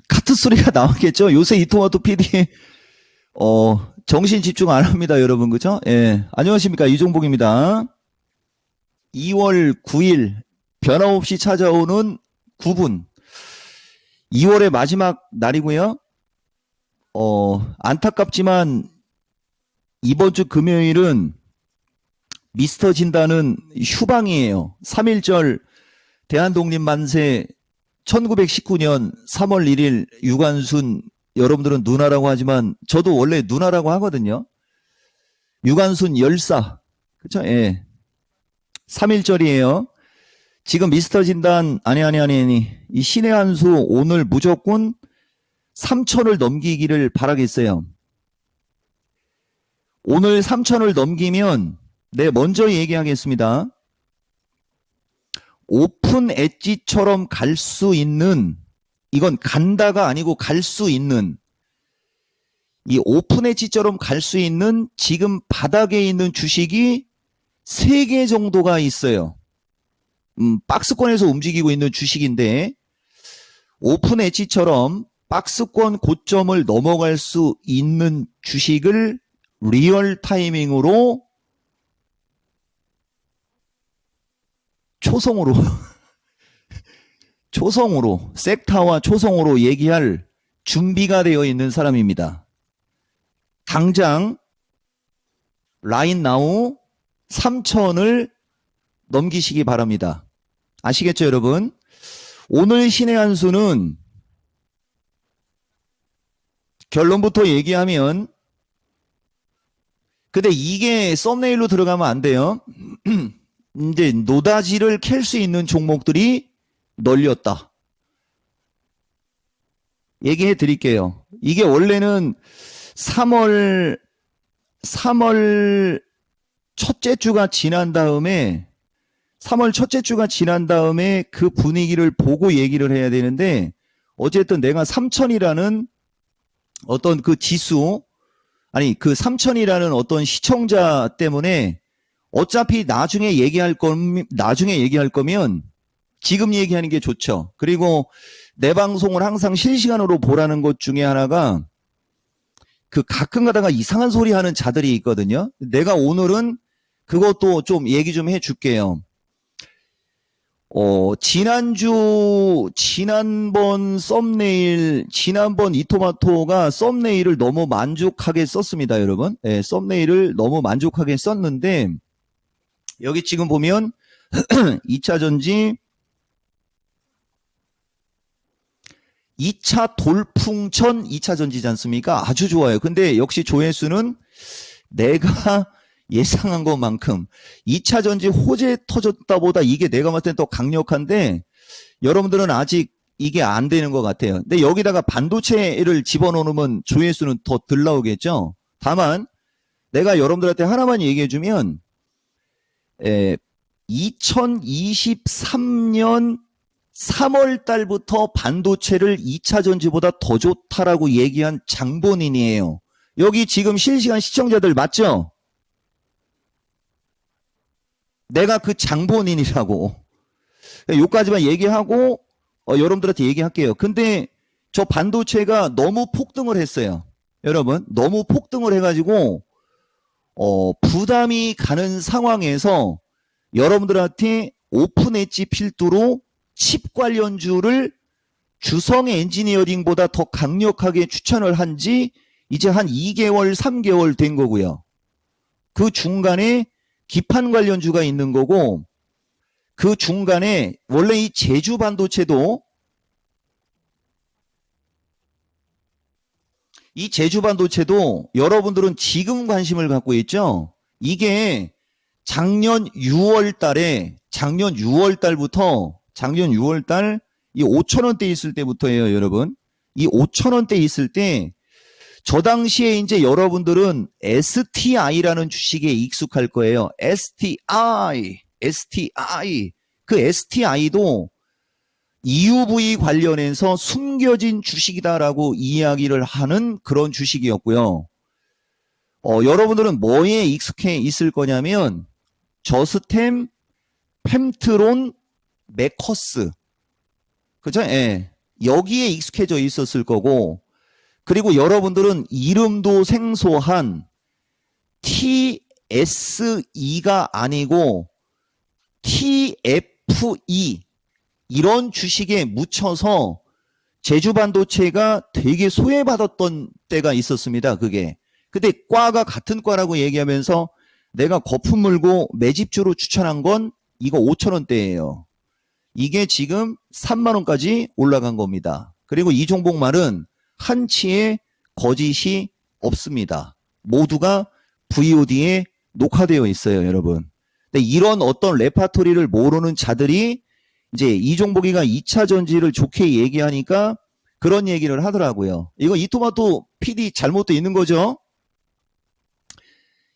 카트 소리가 나왔겠죠? 요새 이토마토 PD, 정신 집중 안 합니다, 여러분. 그죠? 예. 안녕하십니까. 이종복입니다. 2월 9일, 변함없이 찾아오는 9분. 2월의 마지막 날이고요. 안타깝지만, 이번 주 금요일은 미스터 진단은 휴방이에요. 3.1절 대한독립만세 1919년 3월 1일 유관순, 여러분들은 누나라고 하지만 저도 원래 누나라고 하거든요. 유관순 열사, 그쵸? 예. 3.1절이에요. 지금 미스터 진단, 아니. 이 신의 한 수 오늘 무조건 3,000을 넘기기를 바라겠어요. 오늘 3,000을 넘기면, 네, 먼저 얘기하겠습니다. 오픈 엣지처럼 갈 수 있는, 이건 간다가 아니고 갈 수 있는, 이 오픈 엣지처럼 갈 수 있는 지금 바닥에 있는 주식이 3개 정도가 있어요. 박스권에서 움직이고 있는 주식인데, 오픈 엣지처럼 박스권 고점을 넘어갈 수 있는 주식을 리얼 타이밍으로 초성으로 섹타와 초성으로 얘기할 준비가 되어 있는 사람입니다. 당장 라인 나우 3,000을 넘기시기 바랍니다. 아시겠죠, 여러분? 오늘 신의 한 수는 결론부터 얘기하면, 근데 이게 썸네일로 들어가면 안 돼요. 이제 노다지를 캘 수 있는 종목들이 널렸다. 얘기해 드릴게요. 이게 원래는 3월 첫째 주가 지난 다음에 그 분위기를 보고 얘기를 해야 되는데, 어쨌든 내가 3,000이라는 어떤 그 지수, 그 3,000이라는 어떤 시청자 때문에 어차피 나중에 얘기할 거면 지금 얘기하는 게 좋죠. 그리고 내 방송을 항상 실시간으로 보라는 것 중에 하나가, 그 가끔 가다가 이상한 소리 하는 자들이 있거든요. 내가 오늘은 그것도 좀 얘기 좀 해줄게요. 지난번 이토마토가 썸네일을 너무 만족하게 썼습니다, 여러분. 네, 썸네일을 너무 만족하게 썼는데, 여기 지금 보면 2차 전지, 2차 돌풍천 2차 전지지 않습니까? 아주 좋아요. 근데 역시 조회수는 내가 예상한 것만큼 2차 전지 호재 터졌다 보다 이게 내가 봤을 땐 더 강력한데, 여러분들은 아직 이게 안 되는 것 같아요. 근데 여기다가 반도체를 집어넣으면 조회수는 더 덜 나오겠죠. 다만 내가 여러분들한테 하나만 얘기해주면, 2023년 3월 달부터 반도체를 2차 전지보다 더 좋다라고 얘기한 장본인이에요. 여기 지금 실시간 시청자들 맞죠? 내가 그 장본인이라고. 여기까지만 얘기하고 여러분들한테 얘기할게요. 근데 저 반도체가 너무 폭등을 했어요. 여러분, 너무 폭등을 해가지고 부담이 가는 상황에서 여러분들한테 오픈 엣지 필두로 칩 관련주를 주성 엔지니어링보다 더 강력하게 추천을 한 지 이제 한 2개월, 3개월 된 거고요. 그 중간에 기판 관련주가 있는 거고, 그 중간에 원래 이 제주 반도체도, 여러분들은 지금 관심을 갖고 있죠? 이게 작년 6월 달부터 이 5,000원대 있을 때부터예요, 여러분. 이 5,000원대 있을 때, 저 당시에 이제 여러분들은 STI라는 주식에 익숙할 거예요. STI. 그 STI도 EUV 관련해서 숨겨진 주식이다라고 이야기를 하는 그런 주식이었고요. 여러분들은 뭐에 익숙해 있을 거냐면 저스템, 펨트론, 메커스, 그죠? 예. 여기에 익숙해져 있었을 거고, 그리고 여러분들은 이름도 생소한 TSE가 아니고 TFE 이런 주식에 묻혀서 제주반도체가 되게 소외받았던 때가 있었습니다. 그게. 근데 과가 같은 과라고 얘기하면서 내가 거품 물고 매집주로 추천한 건 이거 5,000원대예요. 이게 지금 3만원까지 올라간 겁니다. 그리고 이 종목 말은 한치의 거짓이 없습니다. 모두가 VOD에 녹화되어 있어요, 여러분. 근데 이런 어떤 레파토리를 모르는 자들이 이제 이 종목이가 2차 전지를 좋게 얘기하니까 그런 얘기를 하더라고요. 이거 이토마토 PD 잘못도 있는 거죠?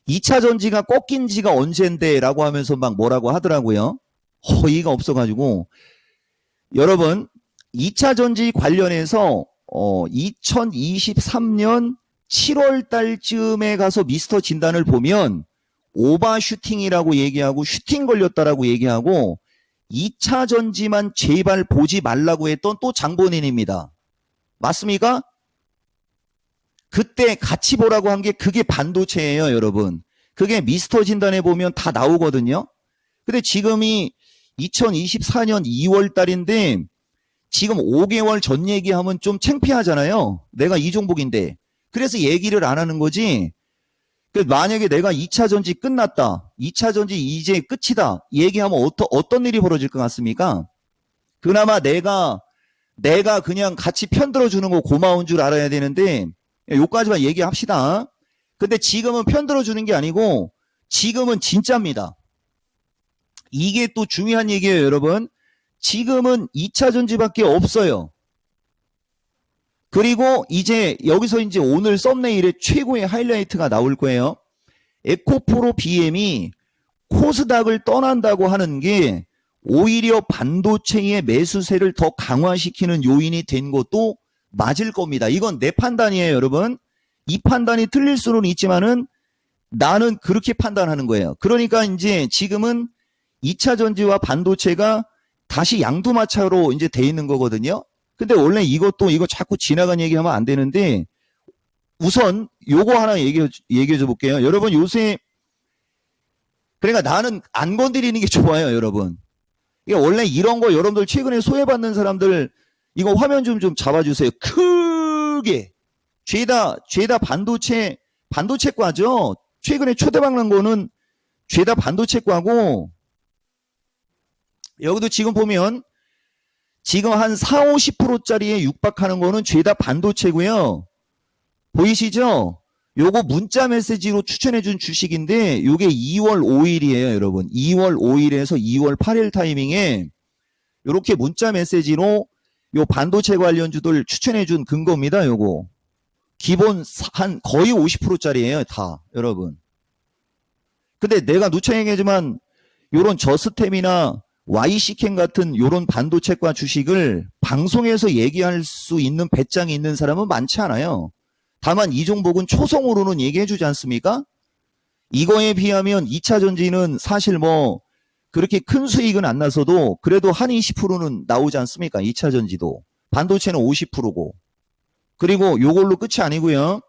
2차 전지가 꺾인 지가 언젠데 라고 하면서 막 뭐라고 하더라고요. 어이가 없어가지고. 여러분 2차 전지 관련해서 2023년 7월 달쯤에 가서 미스터 진단을 보면 오버슈팅이라고 얘기하고 슈팅 걸렸다라고 얘기하고 2차 전지만 제발 보지 말라고 했던 또 장본인입니다. 맞습니까? 그때 같이 보라고 한 게 그게 반도체예요, 여러분. 그게 미스터 진단에 보면 다 나오거든요. 근데 지금이 2024년 2월 달인데 지금 5개월 전 얘기하면 좀 창피하잖아요. 내가 이 종목인데. 그래서 얘기를 안 하는 거지. 만약에 내가 2차 전지 끝났다. 2차 전지 이제 끝이다. 얘기하면 어떤 일이 벌어질 것 같습니까? 그나마 내가 그냥 같이 편들어 주는 거 고마운 줄 알아야 되는데 요까지만 얘기합시다. 근데 지금은 편들어 주는 게 아니고 지금은 진짜입니다. 이게 또 중요한 얘기예요, 여러분. 지금은 2차 전지밖에 없어요. 그리고 이제 여기서 이제 오늘 썸네일에 최고의 하이라이트가 나올 거예요. 에코프로 BM이 코스닥을 떠난다고 하는 게 오히려 반도체의 매수세를 더 강화시키는 요인이 된 것도 맞을 겁니다. 이건 내 판단이에요, 여러분. 이 판단이 틀릴 수는 있지만은 나는 그렇게 판단하는 거예요. 그러니까 이제 지금은 2차 전지와 반도체가 다시 양두마차로 이제 돼 있는 거거든요. 근데 원래 이거 자꾸 지나간 얘기하면 안 되는데 우선 요거 하나 얘기해 줘 볼게요. 여러분 요새 그러니까 나는 안 건드리는 게 좋아요, 여러분. 이게 원래 이런 거 여러분들 최근에 소외받는 사람들 이거 화면 좀 잡아주세요. 크게 죄다 반도체과죠. 최근에 초대박 난 거는 죄다 반도체과고 여기도 지금 보면 지금 한 4, 50%짜리에 육박하는 거는 죄다 반도체고요. 보이시죠? 요거 문자 메시지로 추천해준 주식인데 요게 2월 5일이에요, 여러분. 2월 5일에서 2월 8일 타이밍에 요렇게 문자 메시지로 요 반도체 관련주들 추천해준 근거입니다, 요거. 기본 한 거의 50%짜리예요, 다, 여러분. 근데 내가 누차 얘기하지만 요런 저스템이나 YC캠 같은 요런 반도체과 주식을 방송에서 얘기할 수 있는 배짱이 있는 사람은 많지 않아요. 다만 이 종목은 초성으로는 얘기해 주지 않습니까? 이거에 비하면 2차 전지는 사실 뭐 그렇게 큰 수익은 안 나서도 그래도 한 20%는 나오지 않습니까? 2차 전지도. 반도체는 50%고. 그리고 요걸로 끝이 아니고요.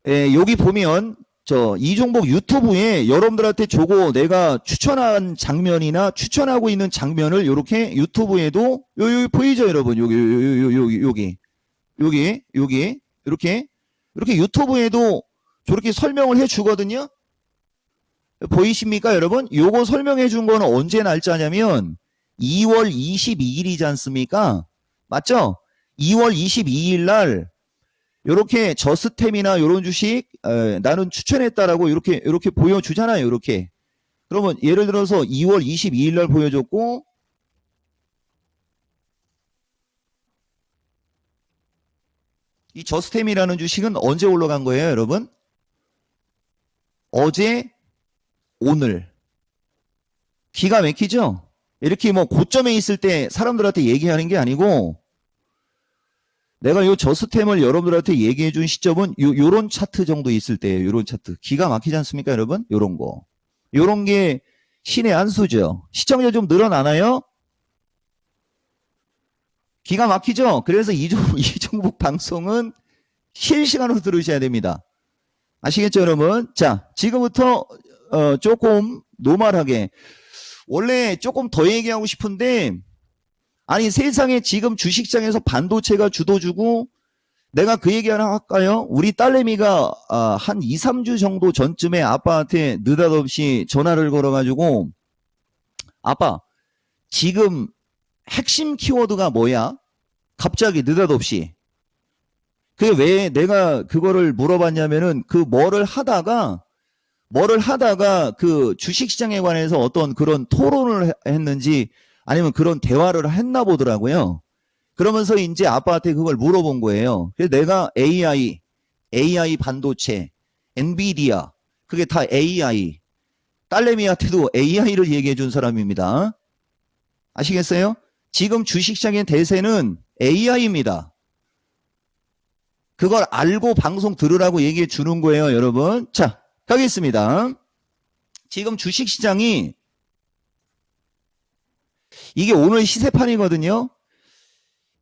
여기 보면 이 종목 유튜브에 여러분들한테 저거 내가 추천한 장면이나 추천하고 있는 장면을 이렇게 유튜브에도 여기 보이죠, 여러분? 여기 이렇게 유튜브에도 저렇게 설명을 해 주거든요. 보이십니까, 여러분? 요거 설명해 준 거는 언제 날짜냐면 2월 22일이지 않습니까? 맞죠? 2월 22일 날 요렇게 저스템이나 요런 주식 나는 추천했다라고 이렇게 보여주잖아요. 이렇게. 그러면 예를 들어서 2월 22일 날 보여줬고 이 저스템이라는 주식은 언제 올라간 거예요, 여러분? 어제, 오늘. 기가 막히죠? 이렇게 뭐 고점에 있을 때 사람들한테 얘기하는 게 아니고 내가 요 저스템을 여러분들한테 얘기해 준 시점은 요런 차트 정도 있을 때예요. 요런 차트. 기가 막히지 않습니까, 여러분? 요런 거. 요런 게 신의 한 수죠. 시청자 좀 늘어나나요? 기가 막히죠? 그래서 이종복 방송은 실시간으로 들으셔야 됩니다. 아시겠죠, 여러분? 자, 지금부터 조금 노멀하게 원래 조금 더 얘기하고 싶은데 아니 세상에 지금 주식시장에서 반도체가 주도주고 내가 그 얘기 하나 할까요? 우리 딸내미가 한 2, 3주 정도 전쯤에 아빠한테 느닷없이 전화를 걸어가지고 아빠 지금 핵심 키워드가 뭐야? 갑자기 느닷없이. 그게 왜 내가 그거를 물어봤냐면은 그 뭐를 하다가 그 주식시장에 관해서 어떤 그런 토론을 했는지 아니면 그런 대화를 했나 보더라고요. 그러면서 이제 아빠한테 그걸 물어본 거예요. 그래서 내가 AI 반도체, 엔비디아, 그게 다 AI. 딸내미한테도 AI를 얘기해 준 사람입니다. 아시겠어요? 지금 주식시장의 대세는 AI입니다. 그걸 알고 방송 들으라고 얘기해 주는 거예요, 여러분. 자, 가겠습니다. 지금 주식시장이 이게 오늘 시세판이거든요.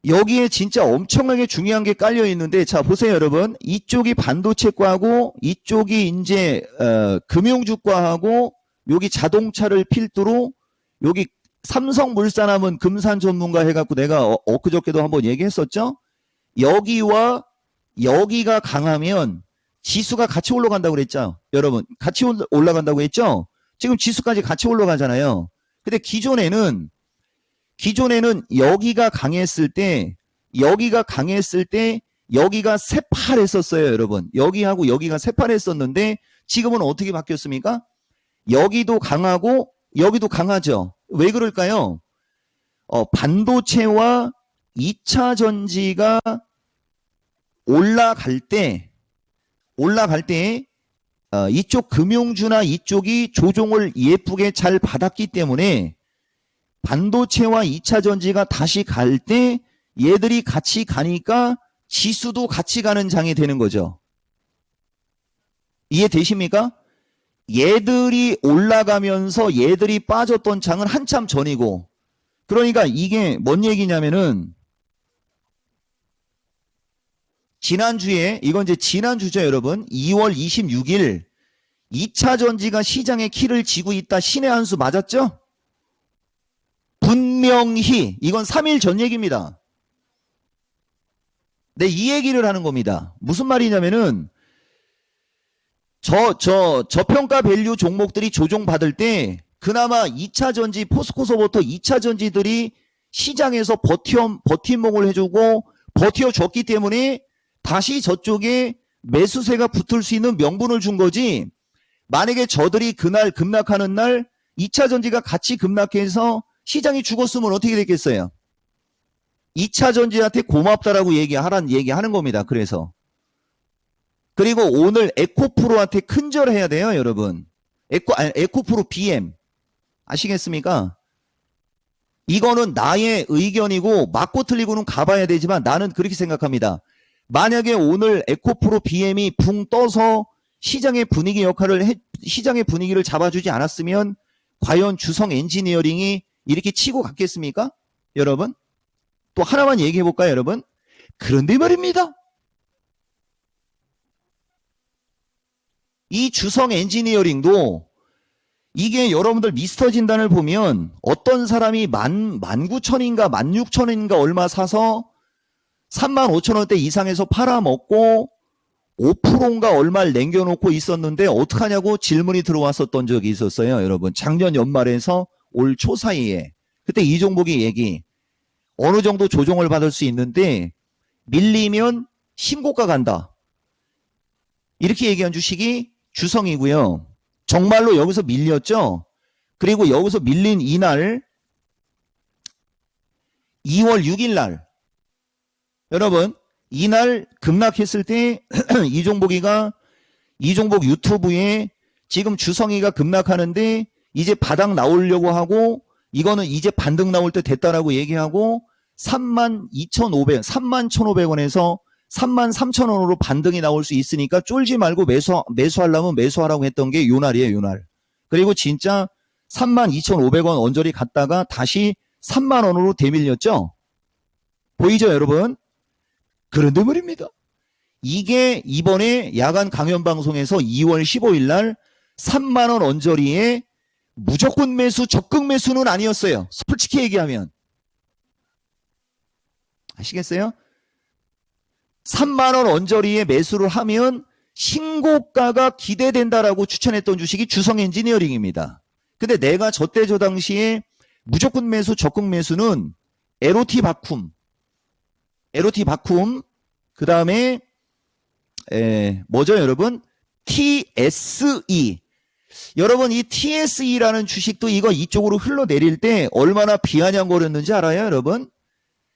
여기에 진짜 엄청나게 중요한 게 깔려 있는데 자 보세요 여러분. 이쪽이 반도체과하고 이쪽이 이제 금융주과하고 여기 자동차를 필두로 여기 삼성물산하면 금산 전문가 해갖고 내가 엊그저께도 한번 얘기했었죠. 여기와 여기가 강하면 지수가 같이 올라간다고 그랬죠. 여러분 같이 올라간다고 했죠. 지금 지수까지 같이 올라가잖아요. 근데 기존에는 여기가 강했을 때 여기가 새파랬었어요, 여러분. 여기하고 여기가 새파랬었는데 지금은 어떻게 바뀌었습니까? 여기도 강하고 여기도 강하죠. 왜 그럴까요? 반도체와 2차 전지가 올라갈 때 이쪽 금융주나 이쪽이 조종을 예쁘게 잘 받았기 때문에 반도체와 2차 전지가 다시 갈 때 얘들이 같이 가니까 지수도 같이 가는 장이 되는 거죠. 이해되십니까? 얘들이 올라가면서 얘들이 빠졌던 장은 한참 전이고 그러니까 이게 뭔 얘기냐면은 지난주에 이건 이제 지난주죠 여러분. 2월 26일 2차 전지가 시장의 키를 쥐고 있다. 신의 한 수 맞았죠? 분명히 이건 3일 전 얘기입니다. 네, 이 얘기를 하는 겁니다. 무슨 말이냐면은 저평가 밸류 종목들이 조종받을 때 그나마 2차 전지 포스코서부터 2차 전지들이 시장에서 버팀목을 해주고 버텨줬기 때문에 다시 저쪽에 매수세가 붙을 수 있는 명분을 준 거지. 만약에 저들이 그날 급락하는 날 2차 전지가 같이 급락해서 시장이 죽었으면 어떻게 됐겠어요? 2차 전지한테 고맙다라고 얘기하는 겁니다. 그래서. 그리고 오늘 에코프로한테 큰절해야 돼요, 여러분. 에코프로 BM. 아시겠습니까? 이거는 나의 의견이고 맞고 틀리고는 가봐야 되지만 나는 그렇게 생각합니다. 만약에 오늘 에코프로 BM이 붕 떠서 시장의 분위기를 잡아주지 않았으면 과연 주성 엔지니어링이 이렇게 치고 갔겠습니까? 여러분? 또 하나만 얘기해 볼까요, 여러분? 그런데 말입니다. 이 주성 엔지니어링도 이게 여러분들 미스터 진단을 보면 어떤 사람이 19,000인가 16,000인가 얼마 사서 35,000원대 이상에서 팔아먹고 5%인가 얼마를 남겨놓고 있었는데 어떡하냐고 질문이 들어왔었던 적이 있었어요. 여러분 작년 연말에서 올 초 사이에 그때 이종복이 얘기 어느 정도 조정을 받을 수 있는데 밀리면 신고가 간다. 이렇게 얘기한 주식이 주성이고요. 정말로 여기서 밀렸죠. 그리고 여기서 밀린 이날 2월 6일 날 여러분 이날 급락했을 때 이종복 유튜브에 지금 주성이가 급락하는데 이제 바닥 나오려고 하고 이거는 이제 반등 나올 때 됐다라고 얘기하고 32,500, 31,500원에서 33,000원으로 반등이 나올 수 있으니까 쫄지 말고 매수하려면 매수하라고 했던 게 요 날이에요, 요 날. 그리고 진짜 32,500원 언저리 갔다가 다시 3만원으로 되밀렸죠? 보이죠, 여러분? 그런데 말입니다. 이게 이번에 야간 강연 방송에서 2월 15일 날 3만원 언저리에 무조건 매수, 적극 매수는 아니었어요. 솔직히 얘기하면. 아시겠어요? 3만원 언저리에 매수를 하면 신고가가 기대된다라고 추천했던 주식이 주성 엔지니어링입니다. 근데 내가 저때 저 당시에 무조건 매수, 적극 매수는 LOT 바쿰, 그 다음에 뭐죠 여러분? TSE. 여러분 이 TSE라는 주식도 이거 이쪽으로 흘러내릴 때 얼마나 비아냥거렸는지 알아요 여러분?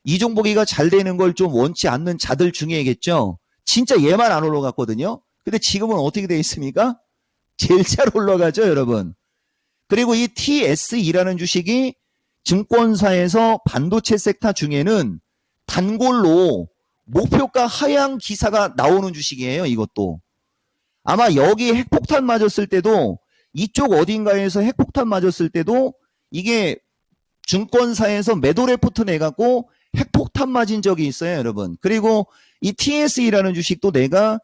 이종복이가 잘 되는 걸 좀 원치 않는 자들 중에겠죠. 진짜 얘만 안 올라갔거든요. 근데 지금은 어떻게 돼 있습니까? 제일 잘 올라가죠 여러분. 그리고 이 TSE라는 주식이 증권사에서 반도체 섹터 중에는 단골로 목표가 하향 기사가 나오는 주식이에요. 이것도. 아마 여기 핵폭탄 맞았을 때도 이쪽 어딘가에서 핵폭탄 맞았을 때도 이게 증권사에서 매도 레포트 내갖고 핵폭탄 맞은 적이 있어요. 여러분. 그리고 이 TSE라는 주식도 내가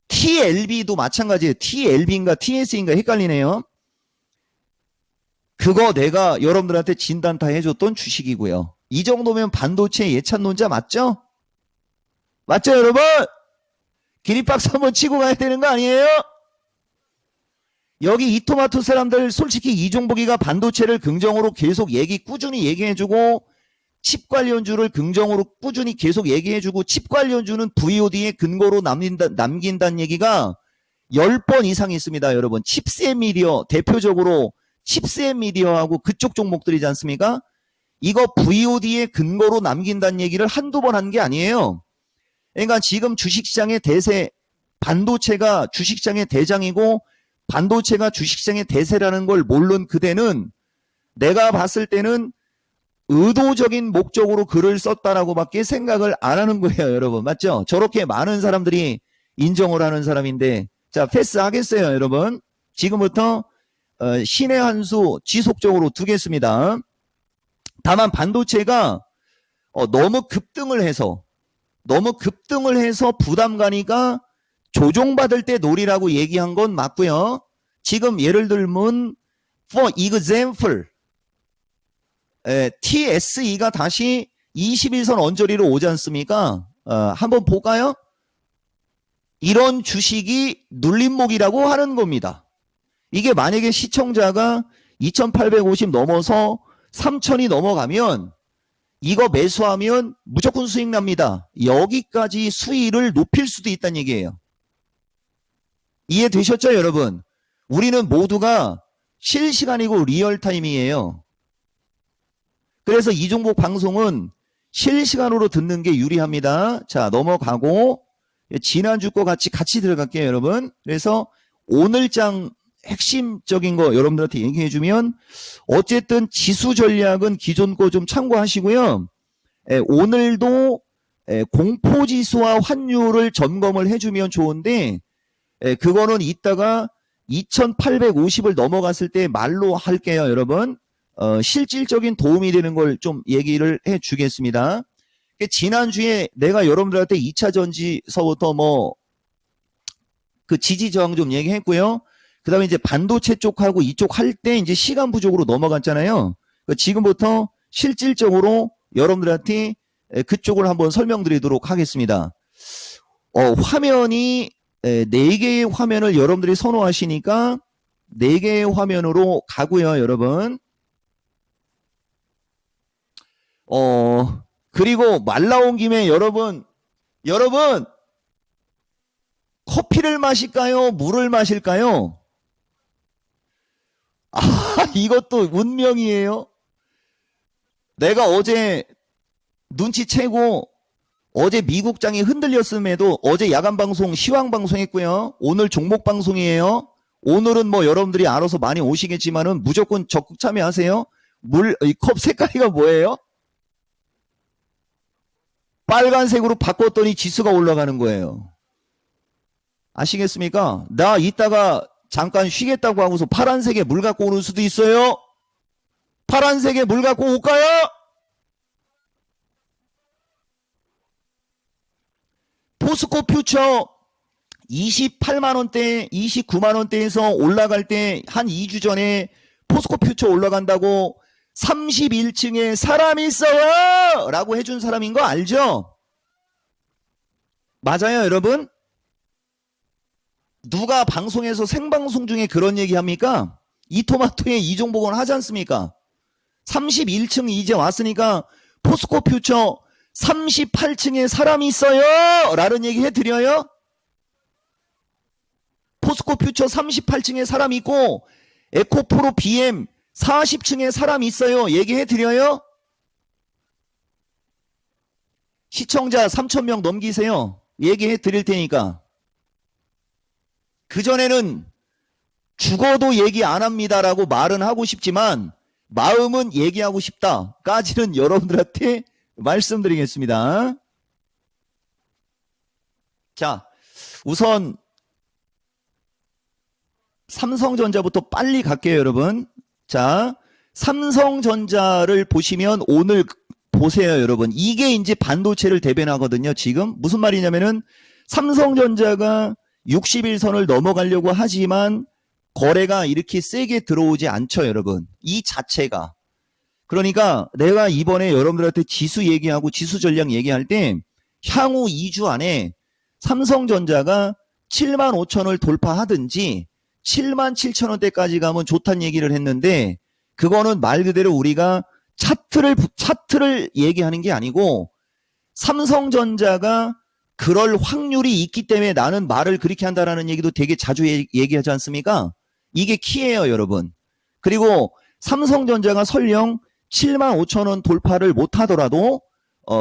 TLB도 마찬가지예요. TLB인가 TSE인가 헷갈리네요. 그거 내가 여러분들한테 진단타 해줬던 주식이고요. 이 정도면 반도체 예찬론자 맞죠? 맞죠 여러분? 기립박수 한번 치고 가야 되는 거 아니에요? 여기 이토마토 사람들 솔직히 이종복이가 반도체를 긍정으로 계속 꾸준히 얘기해주고 칩 관련주를 긍정으로 꾸준히 계속 얘기해주고 칩 관련주는 VOD에 근거로 남긴다는 얘기가 10번 이상 있습니다. 여러분 칩스앤 미디어 대표적으로 칩스앤 미디어하고 그쪽 종목들이지 않습니까? 이거 VOD에 근거로 남긴다는 얘기를 한두 번 한 게 아니에요. 그러니까 지금 주식시장의 대세, 반도체가 주식시장의 대장이고 반도체가 주식시장의 대세라는 걸 모르는 그대는 내가 봤을 때는 의도적인 목적으로 글을 썼다라고밖에 생각을 안 하는 거예요, 여러분. 맞죠? 저렇게 많은 사람들이 인정을 하는 사람인데 자, 패스하겠어요, 여러분. 지금부터 신의 한 수 지속적으로 두겠습니다. 다만 반도체가 너무 급등을 해서 부담가니까 조종받을 때 놀이라고 얘기한 건 맞고요. 지금 예를 들면 for example TSE가 다시 21선 언저리로 오지 않습니까? 한번 볼까요? 이런 주식이 눌림목이라고 하는 겁니다. 이게 만약에 시청자가 2850 넘어서 3000이 넘어가면 이거 매수하면 무조건 수익 납니다. 여기까지 수익을 높일 수도 있다는 얘기예요. 이해되셨죠, 여러분? 우리는 모두가 실시간이고 리얼타임이에요. 그래서 이종복 방송은 실시간으로 듣는 게 유리합니다. 자, 넘어가고 지난주 거 같이 들어갈게요, 여러분. 그래서 오늘장 핵심적인 거 여러분들한테 얘기해주면 어쨌든 지수 전략은 기존 거 좀 참고하시고요. 오늘도 공포지수와 환율을 점검을 해주면 좋은데 그거는 이따가 2850을 넘어갔을 때 말로 할게요, 여러분. 실질적인 도움이 되는 걸 좀 얘기를 해주겠습니다. 지난주에 내가 여러분들한테 2차 전지서부터 그 지지 저항 좀 얘기했고요. 그 다음에 이제 반도체 쪽하고 이쪽 할 때 이제 시간 부족으로 넘어갔잖아요. 지금부터 실질적으로 여러분들한테 그쪽을 한번 설명드리도록 하겠습니다. 화면이 4개의 화면을 여러분들이 선호하시니까 4개의 화면으로 가고요, 여러분. 그리고 말 나온 김에 여러분, 커피를 마실까요? 물을 마실까요? 이것도 운명이에요. 내가 어제 눈치채고 어제 미국장이 흔들렸음에도 어제 야간 방송 시황 방송 했고요. 오늘 종목 방송이에요. 오늘은 여러분들이 알아서 많이 오시겠지만은 무조건 적극 참여하세요. 이 컵 색깔이가 뭐예요? 빨간색으로 바꿨더니 지수가 올라가는 거예요. 아시겠습니까? 나 이따가 잠깐 쉬겠다고 하고서 파란색에 물 갖고 오는 수도 있어요. 파란색에 물 갖고 올까요? 포스코 퓨처 28만원대, 29만원대에서 올라갈 때 한 2주 전에 포스코 퓨처 올라간다고 31층에 사람이 있어요! 라고 해준 사람인 거 알죠? 맞아요, 여러분? 누가 방송에서 생방송 중에 그런 얘기 합니까? 이토마토에 이종복은 하지 않습니까? 31층 이제 왔으니까 포스코 퓨처 38층에 사람이 있어요! 라는 얘기 해드려요? 포스코 퓨처 38층에 사람 있고 에코프로 BM 40층에 사람 있어요. 얘기해드려요? 시청자 3,000명 넘기세요. 얘기해드릴 테니까. 그전에는 죽어도 얘기 안 합니다라고 말은 하고 싶지만 마음은 얘기하고 싶다까지는 여러분들한테 말씀드리겠습니다. 자, 우선 삼성전자부터 빨리 갈게요, 여러분. 자, 삼성전자를 보시면 오늘 보세요, 여러분. 이게 이제 반도체를 대변하거든요, 지금. 무슨 말이냐면은 삼성전자가 60일선을 넘어가려고 하지만 거래가 이렇게 세게 들어오지 않죠, 여러분. 이 자체가. 그러니까 내가 이번에 여러분들한테 지수 얘기하고 지수 전략 얘기할 때 향후 2주 안에 삼성전자가 75,000을 돌파하든지 77,000원대까지 가면 좋다는 얘기를 했는데 그거는 말 그대로 우리가 차트를 얘기하는 게 아니고 삼성전자가 그럴 확률이 있기 때문에 나는 말을 그렇게 한다라는 얘기도 되게 자주 얘기하지 않습니까? 이게 키예요, 여러분. 그리고 삼성전자가 설령 75,000원 돌파를 못하더라도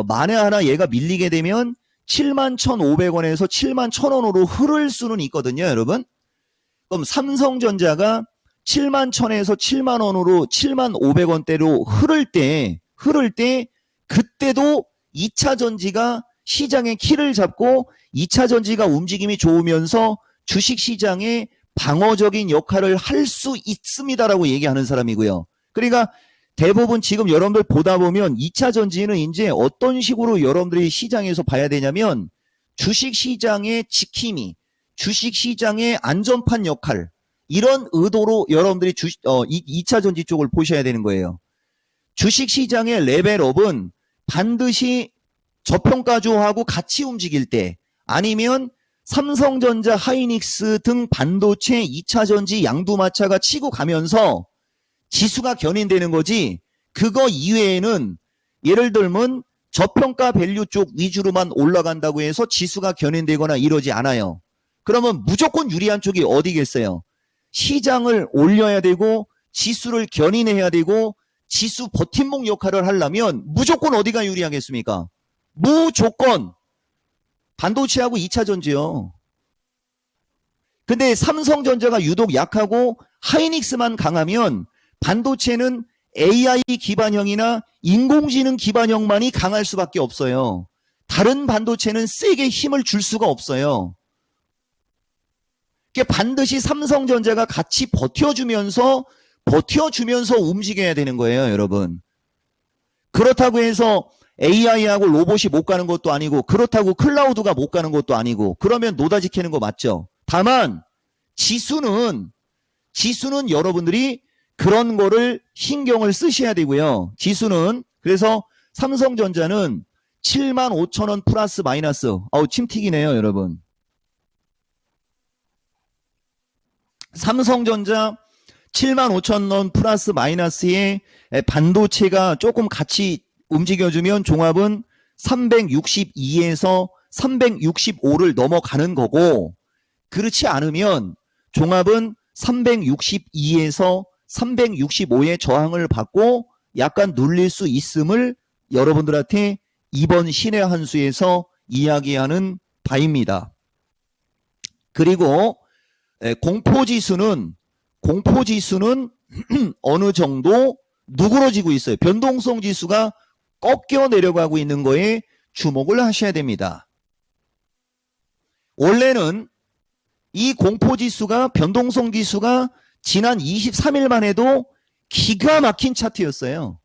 만에 하나 얘가 밀리게 되면 71,500원에서 71,000원으로 흐를 수는 있거든요, 여러분. 그럼 삼성전자가 71,000에서 70,000원으로 70,500원대로 흐를 때 그때도 2차 전지가 시장의 키를 잡고 2차 전지가 움직임이 좋으면서 주식시장에 방어적인 역할을 할 수 있습니다라고 얘기하는 사람이고요. 그러니까 대부분 지금 여러분들 보다 보면 2차 전지는 이제 어떤 식으로 여러분들이 시장에서 봐야 되냐면 주식시장의 지킴이, 주식시장의 안전판 역할, 이런 의도로 여러분들이 2차 전지 쪽을 보셔야 되는 거예요. 주식시장의 레벨업은 반드시 저평가주하고 같이 움직일 때 아니면 삼성전자, 하이닉스 등 반도체 2차 전지 양두마차가 치고 가면서 지수가 견인되는 거지 그거 이외에는 예를 들면 저평가 밸류 쪽 위주로만 올라간다고 해서 지수가 견인되거나 이러지 않아요. 그러면 무조건 유리한 쪽이 어디겠어요? 시장을 올려야 되고 지수를 견인해야 되고 지수 버팀목 역할을 하려면 무조건 어디가 유리하겠습니까? 무조건 반도체하고 2차 전지요. 근데 삼성전자가 유독 약하고 하이닉스만 강하면 반도체는 AI 기반형이나 인공지능 기반형만이 강할 수밖에 없어요. 다른 반도체는 세게 힘을 줄 수가 없어요. 그러니까 반드시 삼성전자가 같이 버텨주면서 움직여야 되는 거예요, 여러분. 그렇다고 해서 AI하고 로봇이 못 가는 것도 아니고 그렇다고 클라우드가 못 가는 것도 아니고 그러면 노다지 캐는 거 맞죠? 다만 지수는 여러분들이 그런 거를 신경을 쓰셔야 되고요. 지수는 그래서 삼성전자는 75,000원 플러스 마이너스 침 튀기네요, 여러분. 삼성전자 75,000원 플러스 마이너스에 반도체가 조금 같이 움직여주면 종합은 362에서 365를 넘어가는 거고 그렇지 않으면 종합은 362에서 365의 저항을 받고 약간 눌릴 수 있음을 여러분들한테 이번 신의 한 수에서 이야기하는 바입니다. 그리고 공포지수는 어느 정도 누그러지고 있어요. 변동성 지수가 꺾여 내려가고 있는 거에 주목을 하셔야 됩니다. 원래는 이 공포지수가, 변동성 지수가 지난 23일만 해도 기가 막힌 차트였어요.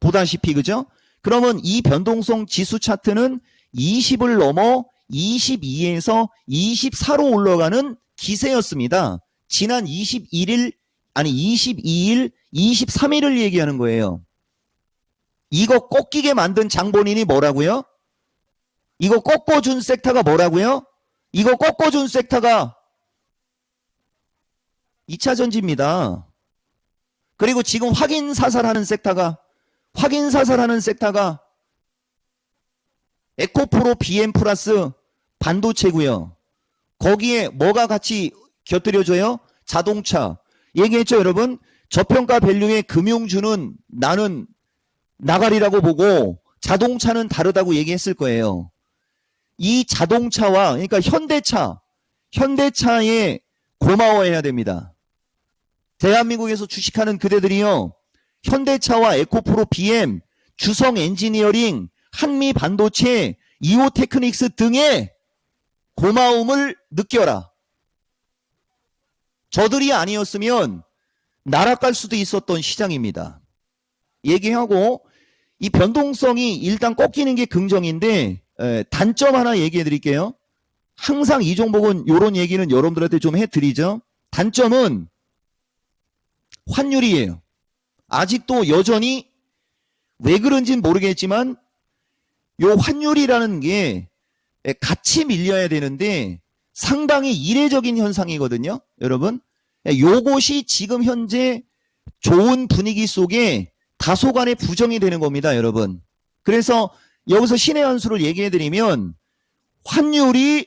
보다시피, 그죠? 그러면 이 변동성 지수 차트는 20을 넘어 22에서 24로 올라가는 기세였습니다. 지난 22일, 23일을 얘기하는 거예요. 이거 꺾이게 만든 장본인이 뭐라고요? 이거 꺾어준 섹터가 뭐라고요? 이거 꺾어준 섹터가 2차전지입니다. 그리고 지금 확인 사살하는 섹터가 에코프로 BM 플러스 반도체고요. 거기에 뭐가 같이 곁들여져요? 자동차. 얘기했죠, 여러분? 저평가 밸류의 금융주는 나는 나가리라고 보고 자동차는 다르다고 얘기했을 거예요. 이 자동차와, 그러니까 현대차에 고마워해야 됩니다. 대한민국에서 주식하는 그대들이요, 현대차와 에코프로 BM, 주성 엔지니어링, 한미 반도체, 이오테크닉스 등의 고마움을 느껴라. 저들이 아니었으면 날아갈 수도 있었던 시장입니다. 얘기하고, 이 변동성이 일단 꺾이는 게 긍정인데, 단점 하나 얘기해 드릴게요. 항상 이 종목은 이런 얘기는 여러분들한테 좀 해드리죠. 단점은 환율이에요. 아직도 여전히 왜 그런지는 모르겠지만 요 환율이라는 게 같이 밀려야 되는데 상당히 이례적인 현상이거든요. 여러분, 요것이 지금 현재 좋은 분위기 속에 다소간의 부정이 되는 겁니다. 여러분, 그래서 여기서 신의 한 수를 얘기해 드리면 환율이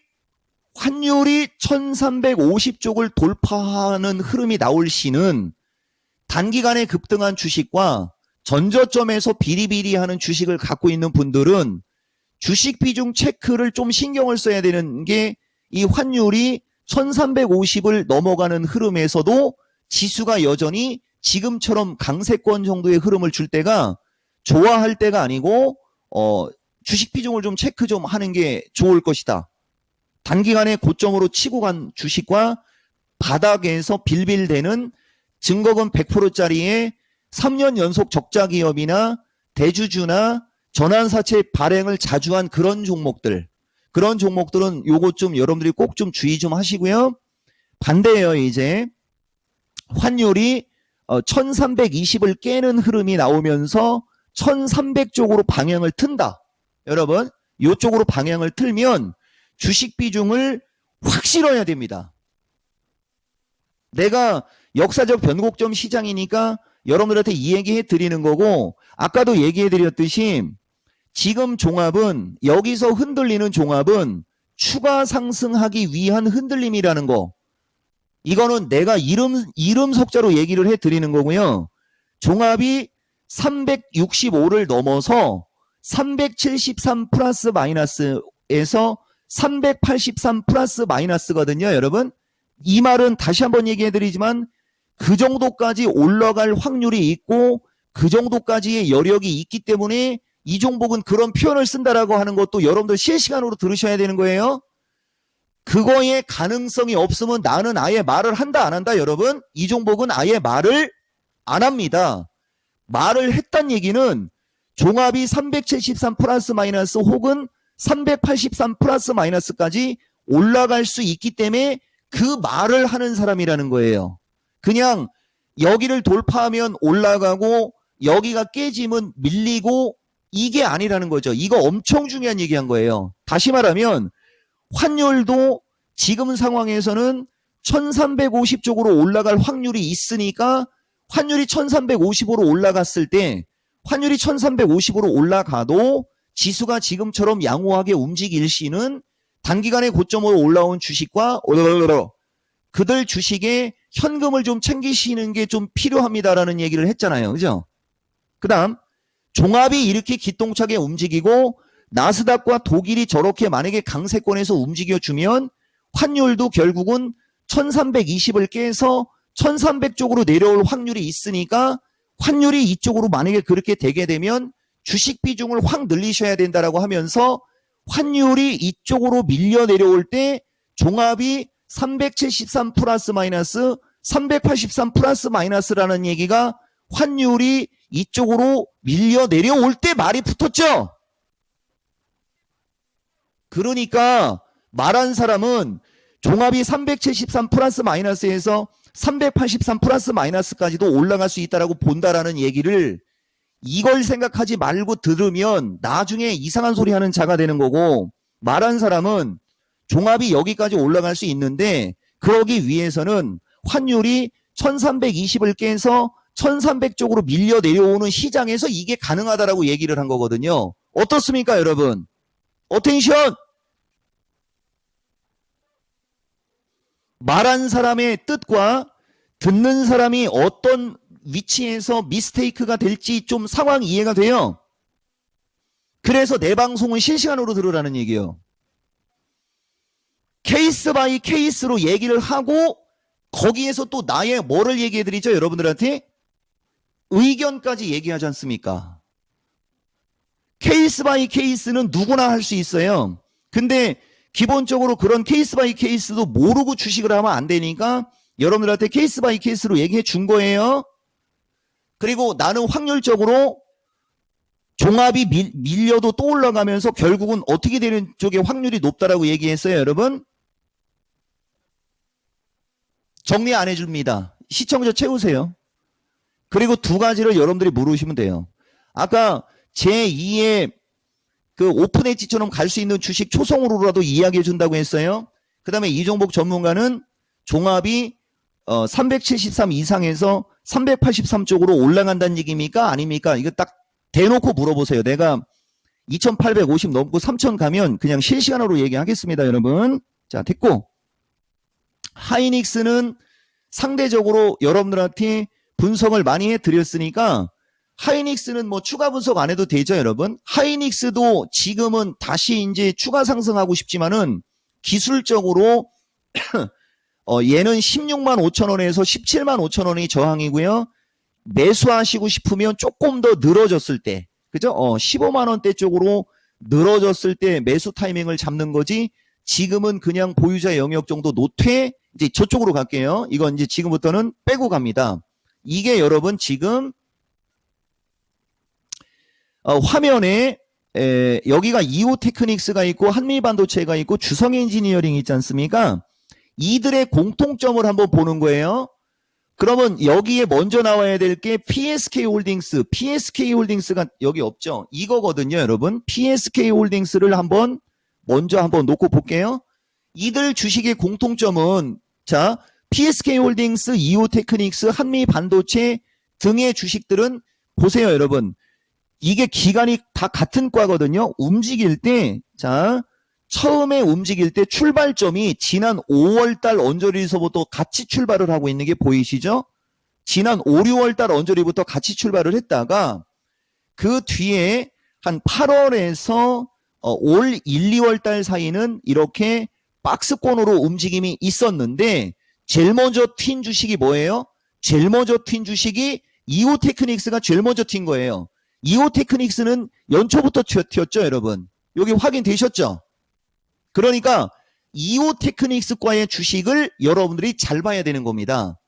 1350쪽을 돌파하는 흐름이 나올 시는 단기간에 급등한 주식과 전저점에서 비리비리하는 주식을 갖고 있는 분들은 주식 비중 체크를 좀 신경을 써야 되는 게, 이 환율이 1350을 넘어가는 흐름에서도 지수가 여전히 지금처럼 강세권 정도의 흐름을 줄 때가 좋아할 때가 아니고 주식 비중을 좀 체크 좀 하는 게 좋을 것이다. 단기간에 고점으로 치고 간 주식과 바닥에서 빌빌대는 증거금 100%짜리의 3년 연속 적자 기업이나 대주주나 전환사채 발행을 자주 한 그런 종목들은 요것 좀 여러분들이 꼭 좀 주의 좀 하시고요. 반대예요. 이제 환율이 1320을 깨는 흐름이 나오면서 1300쪽으로 방향을 튼다. 여러분, 이쪽으로 방향을 틀면 주식 비중을 확 실어야 됩니다. 내가 역사적 변곡점 시장이니까 여러분들한테 이 얘기해 드리는 거고, 아까도 얘기해 드렸듯이 지금 종합은, 여기서 흔들리는 종합은 추가 상승하기 위한 흔들림이라는 거, 이거는 내가 이름 석자로 얘기를 해 드리는 거고요. 종합이 365를 넘어서 373 플러스 마이너스에서 383 플러스 마이너스거든요. 여러분, 이 말은 다시 한번 얘기해 드리지만 그 정도까지 올라갈 확률이 있고 그 정도까지의 여력이 있기 때문에 이 종목은 그런 표현을 쓴다라고 하는 것도 여러분들 실시간으로 들으셔야 되는 거예요. 그거에 가능성이 없으면 나는 아예 말을 한다 안 한다. 여러분, 이 종목은 아예 말을 안 합니다. 말을 했단 얘기는 종합이 373 플러스 마이너스 혹은 383 플러스 마이너스까지 올라갈 수 있기 때문에 그 말을 하는 사람이라는 거예요. 그냥 여기를 돌파하면 올라가고 여기가 깨지면 밀리고 이게 아니라는 거죠. 이거 엄청 중요한 얘기한 거예요. 다시 말하면 환율도 지금 상황에서는 1350쪽으로 올라갈 확률이 있으니까 환율이 1350으로 올라갔을 때, 환율이 1350으로 올라가도 지수가 지금처럼 양호하게 움직일 시는 단기간에 고점으로 올라온 주식과 그들 주식에 현금을 좀 챙기시는 게 좀 필요합니다라는 얘기를 했잖아요. 그죠? 그 다음 종합이 이렇게 기똥차게 움직이고 나스닥과 독일이 저렇게 만약에 강세권에서 움직여주면 환율도 결국은 1320을 깨서 1300 쪽으로 내려올 확률이 있으니까 환율이 이쪽으로 만약에 그렇게 되게 되면 주식 비중을 확 늘리셔야 된다라고 하면서 환율이 이쪽으로 밀려 내려올 때 종합이 373 플러스 마이너스 383 플러스 마이너스라는 얘기가 환율이 이쪽으로 밀려 내려올 때 말이 붙었죠. 그러니까 말한 사람은 종합이 373 플러스 마이너스에서 383 플러스 마이너스까지도 올라갈 수 있다라고 본다라는 얘기를 이걸 생각하지 말고 들으면 나중에 이상한 소리 하는 자가 되는 거고, 말한 사람은 종합이 여기까지 올라갈 수 있는데 그러기 위해서는 환율이 1320을 깨서 1300 쪽으로 밀려 내려오는 시장에서 이게 가능하다라고 얘기를 한 거거든요. 어떻습니까, 여러분? 어텐션! 말한 사람의 뜻과 듣는 사람이 어떤 위치에서 미스테이크가 될지 좀 상황 이해가 돼요. 그래서 내 방송은 실시간으로 들으라는 얘기예요. 케이스 바이 케이스로 얘기를 하고 거기에서 또 나의 뭐를 얘기해 드리죠, 여러분들한테? 의견까지 얘기하지 않습니까? 케이스 바이 케이스는 누구나 할 수 있어요. 근데 기본적으로 그런 케이스 바이 케이스도 모르고 주식을 하면 안 되니까 여러분들한테 케이스 바이 케이스로 얘기해 준 거예요. 그리고 나는 확률적으로 종합이 밀려도 또 올라가면서 결국은 어떻게 되는 쪽에 확률이 높다라고 얘기했어요, 여러분. 정리 안 해줍니다. 시청자 채우세요. 그리고 두 가지를 여러분들이 물으시면 돼요. 아까 제2의 그 오픈 엣지처럼 갈 수 있는 주식 초성으로라도 이야기해 준다고 했어요. 그 다음에 이종복 전문가는 종합이 373 이상에서 383 쪽으로 올라간다는 얘기입니까? 아닙니까? 이거 딱 대놓고 물어보세요. 내가 2850 넘고 3000 가면 그냥 실시간으로 얘기하겠습니다, 여러분. 자, 됐고. 하이닉스는 상대적으로 여러분들한테 분석을 많이 해드렸으니까 하이닉스는 뭐 추가 분석 안 해도 되죠, 여러분? 하이닉스도 지금은 다시 이제 추가 상승하고 싶지만은 기술적으로 얘는 16만 5천 원에서 17만 5천 원이 저항이고요. 매수하시고 싶으면 조금 더 늘어졌을 때, 그죠? 15만 원대 쪽으로 늘어졌을 때 매수 타이밍을 잡는 거지. 지금은 그냥 보유자 영역 정도 노퇴, 이제 저쪽으로 갈게요. 이건 이제 지금부터는 빼고 갑니다. 이게 여러분 지금 화면에 여기가 이오테크닉스가 있고 한미반도체가 있고 주성엔지니어링이 있지 않습니까? 이들의 공통점을 한번 보는 거예요. 그러면 여기에 먼저 나와야 될 게 PSK 홀딩스. PSK 홀딩스가 여기 없죠. 이거거든요, 여러분. PSK 홀딩스를 먼저 한번 놓고 볼게요. 이들 주식의 공통점은, 자, PSK 홀딩스, 이오테크닉스, 한미반도체 등의 주식들은 보세요, 여러분. 이게 기간이 다 같은 과거든요. 움직일 때, 자, 처음에 움직일 때 출발점이 지난 5월달 언저리에서부터 같이 출발을 하고 있는 게 보이시죠? 지난 5, 6월달 언저리부터 같이 출발을 했다가 그 뒤에 한 8월에서 올 1, 2월달 사이는 이렇게 박스권으로 움직임이 있었는데 제일 먼저 튄 주식이 뭐예요? 제일 먼저 튄 주식이 이오테크닉스가 제일 먼저 튄 거예요. 이오테크닉스는 연초부터 튀었죠, 여러분. 여기 확인되셨죠? 그러니까 이오테크닉스과의 주식을 여러분들이 잘 봐야 되는 겁니다.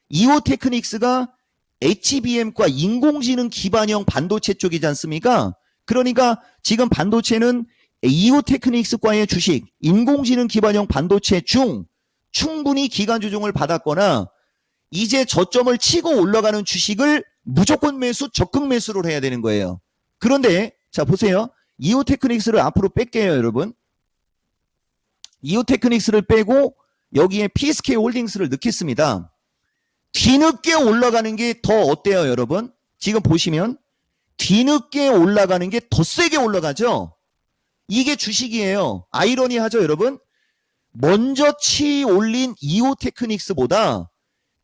이오테크닉스가 HBM과 인공지능 기반형 반도체 쪽이지 않습니까? 그러니까 지금 반도체는 이오테크닉스과의 주식, 인공지능 기반형 반도체 중 충분히 기간 조정을 받았거나 이제 저점을 치고 올라가는 주식을 무조건 매수, 적극 매수를 해야 되는 거예요. 그런데 자 보세요. 이오테크닉스를 앞으로 뺄게요, 여러분. 이오테크닉스를 빼고 여기에 PSK 홀딩스를 넣겠습니다. 뒤늦게 올라가는 게 더 어때요, 여러분? 지금 보시면 뒤늦게 올라가는 게 더 세게 올라가죠? 이게 주식이에요. 아이러니하죠, 여러분? 먼저 치 올린 이오테크닉스보다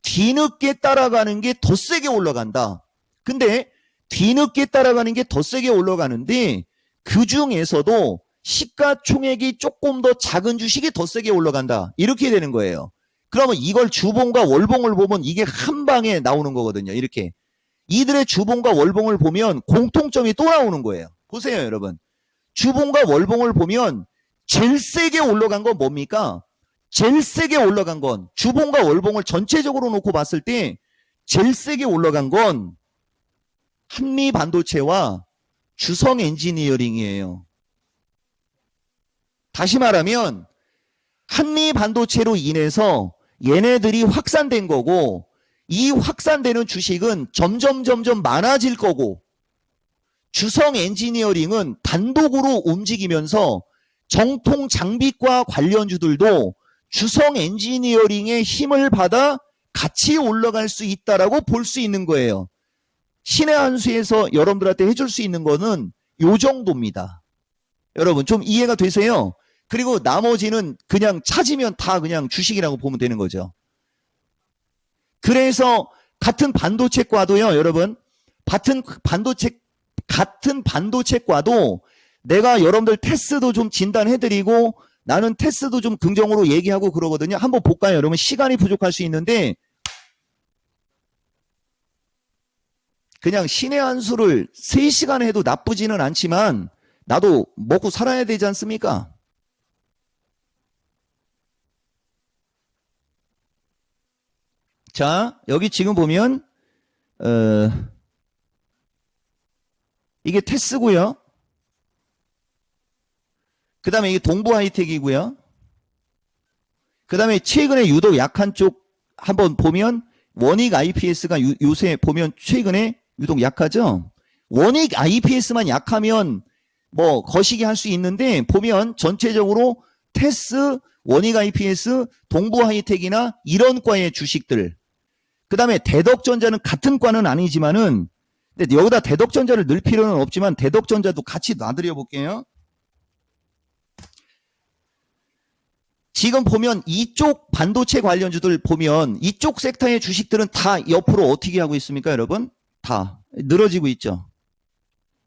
뒤늦게 따라가는 게 더 세게 올라간다. 근데 뒤늦게 따라가는 게 더 세게 올라가는데 그 중에서도 시가총액이 조금 더 작은 주식이 더 세게 올라간다. 이렇게 되는 거예요. 그러면 이걸 주봉과 월봉을 보면 이게 한 방에 나오는 거거든요. 이렇게 이들의 주봉과 월봉을 보면 공통점이 또 나오는 거예요. 보세요, 여러분. 주봉과 월봉을 보면 제일 세게 올라간 건 뭡니까? 제일 세게 올라간 건 주봉과 월봉을 전체적으로 놓고 봤을 때 제일 세게 올라간 건 한미 반도체와 주성 엔지니어링이에요. 다시 말하면 한미 반도체로 인해서 얘네들이 확산된 거고, 이 확산되는 주식은 점점 많아질 거고, 주성 엔지니어링은 단독으로 움직이면서 정통 장비과 관련주들도 주성 엔지니어링의 힘을 받아 같이 올라갈 수 있다라고 볼 수 있는 거예요. 신의 한 수에서 여러분들한테 해줄 수 있는 거는 요 정도입니다. 여러분 좀 이해가 되세요? 그리고 나머지는 그냥 찾으면 다 그냥 주식이라고 보면 되는 거죠. 그래서 같은 반도체과도요, 여러분. 같은 반도체과도 내가 여러분들 테스도 좀 진단해드리고 나는 테스도 좀 긍정으로 얘기하고 그러거든요. 한번 볼까요, 여러분? 시간이 부족할 수 있는데 그냥 신의 한 수를 3시간 해도 나쁘지는 않지만 나도 먹고 살아야 되지 않습니까? 자, 여기 지금 보면 이게 테스고요. 그 다음에 이게 동부 하이텍이고요. 그 다음에 최근에 유독 약한 쪽 한번 보면 원익 IPS가 요새 보면 최근에 유독 약하죠. 원익 IPS만 약하면 뭐 거시기 할 수 있는데 보면 전체적으로 테스, 원익 IPS, 동부 하이텍이나 이런 과의 주식들. 그 다음에 대덕전자는 같은 과는 아니지만은 근데 여기다 대덕전자를 넣을 필요는 없지만 대덕전자도 같이 놔드려 볼게요. 지금 보면 이쪽 반도체 관련주들 보면 이쪽 섹터의 주식들은 다 옆으로 어떻게 하고 있습니까, 여러분? 다 늘어지고 있죠.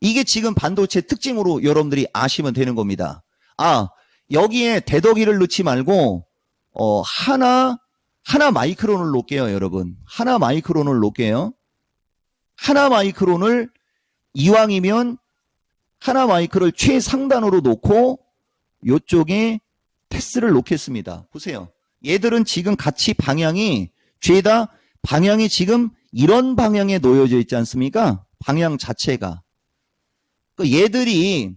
이게 지금 반도체 특징으로 여러분들이 아시면 되는 겁니다. 아, 여기에 대덕이를 넣지 말고 하나 마이크론을 놓을게요, 여러분. 하나 마이크론을 놓을게요. 하나 마이크론을 이왕이면 하나 마이크를 최상단으로 놓고 요쪽에 테스를 놓겠습니다. 보세요. 얘들은 지금 같이 방향이 죄다 방향이 지금 이런 방향에 놓여져 있지 않습니까? 방향 자체가. 얘들이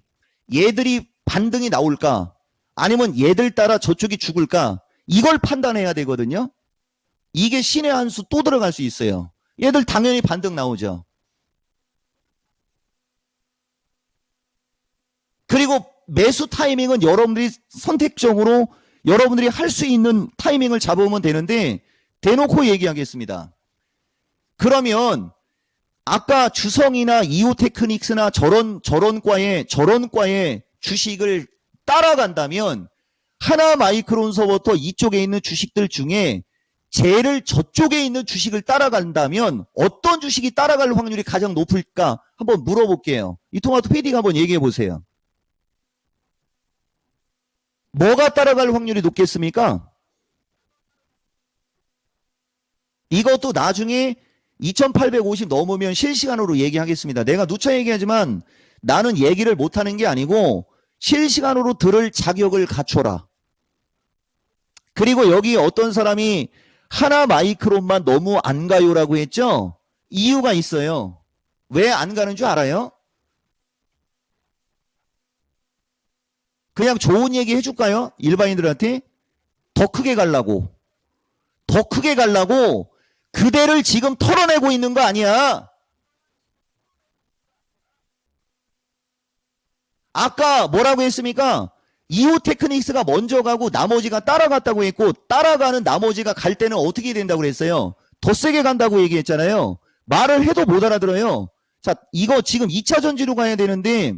반등이 나올까? 아니면 얘들 따라 저쪽이 죽을까? 이걸 판단해야 되거든요. 이게 신의 한 수 또 들어갈 수 있어요. 얘들 당연히 반등 나오죠. 그리고 매수 타이밍은 여러분들이 선택적으로 여러분들이 할 수 있는 타이밍을 잡으면 되는데 대놓고 얘기하겠습니다. 그러면 아까 주성이나 이오테크닉스나 저런 과의 주식을 따라간다면 하나 마이크론서부터 이쪽에 있는 주식들 중에 쟤를 저쪽에 있는 주식을 따라간다면 어떤 주식이 따라갈 확률이 가장 높을까 한번 물어볼게요. 이토마토 PD가 한번 얘기해 보세요. 뭐가 따라갈 확률이 높겠습니까? 이것도 나중에 2850 넘으면 실시간으로 얘기하겠습니다. 내가 누차 얘기하지만 나는 얘기를 못하는 게 아니고 실시간으로 들을 자격을 갖춰라. 그리고 여기 어떤 사람이 하나 마이크론만 너무 안 가요라고 했죠? 이유가 있어요. 왜 안 가는 줄 알아요? 그냥 좋은 얘기 해줄까요? 일반인들한테? 더 크게 가려고. 더 크게 가려고 그대를 지금 털어내고 있는 거 아니야. 아까 뭐라고 했습니까? 이오테크닉스가 먼저 가고 나머지가 따라갔다고 했고 따라가는 나머지가 갈 때는 어떻게 된다고 그랬어요? 더 세게 간다고 얘기했잖아요. 말을 해도 못 알아들어요. 자, 이거 지금 2차 전지로 가야 되는데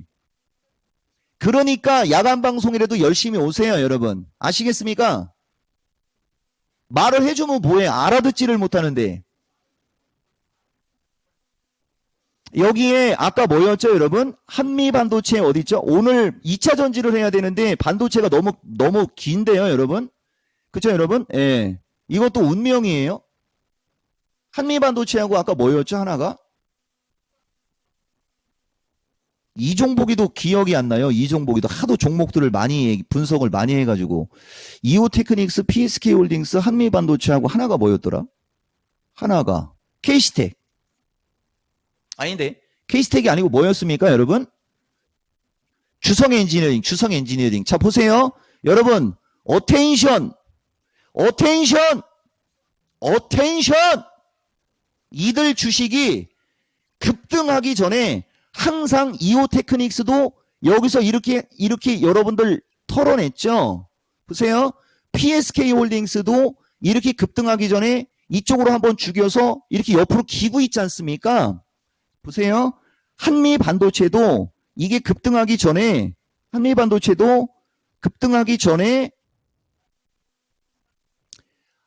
그러니까 야간 방송이라도 열심히 오세요, 여러분. 아시겠습니까? 말을 해주면 뭐해? 알아듣지를 못하는데. 여기에 아까 뭐였죠, 여러분? 한미 반도체 어디 있죠? 오늘 2차 전지를 해야 되는데 반도체가 너무 긴데요, 여러분. 그쵸, 여러분? 예. 이것도 운명이에요. 한미 반도체하고 아까 뭐였죠, 하나가? 이종복이도 기억이 안 나요. 이종복이도 하도 종목들을 분석을 많이 해가지고. 이오테크닉스, PSK홀딩스, 한미반도체하고 하나가 뭐였더라? 하나가 K스택. 아닌데 K스택이 아니고 뭐였습니까, 여러분? 주성엔지니어링. 자, 보세요. 여러분, 어텐션. 이들 주식이 급등하기 전에 항상 이오테크닉스도 여기서 이렇게 여러분들 털어냈죠. 보세요. PSK홀딩스도 이렇게 급등하기 전에 이쪽으로 한번 죽여서 이렇게 옆으로 기고 있지 않습니까? 보세요. 한미반도체도 이게 급등하기 전에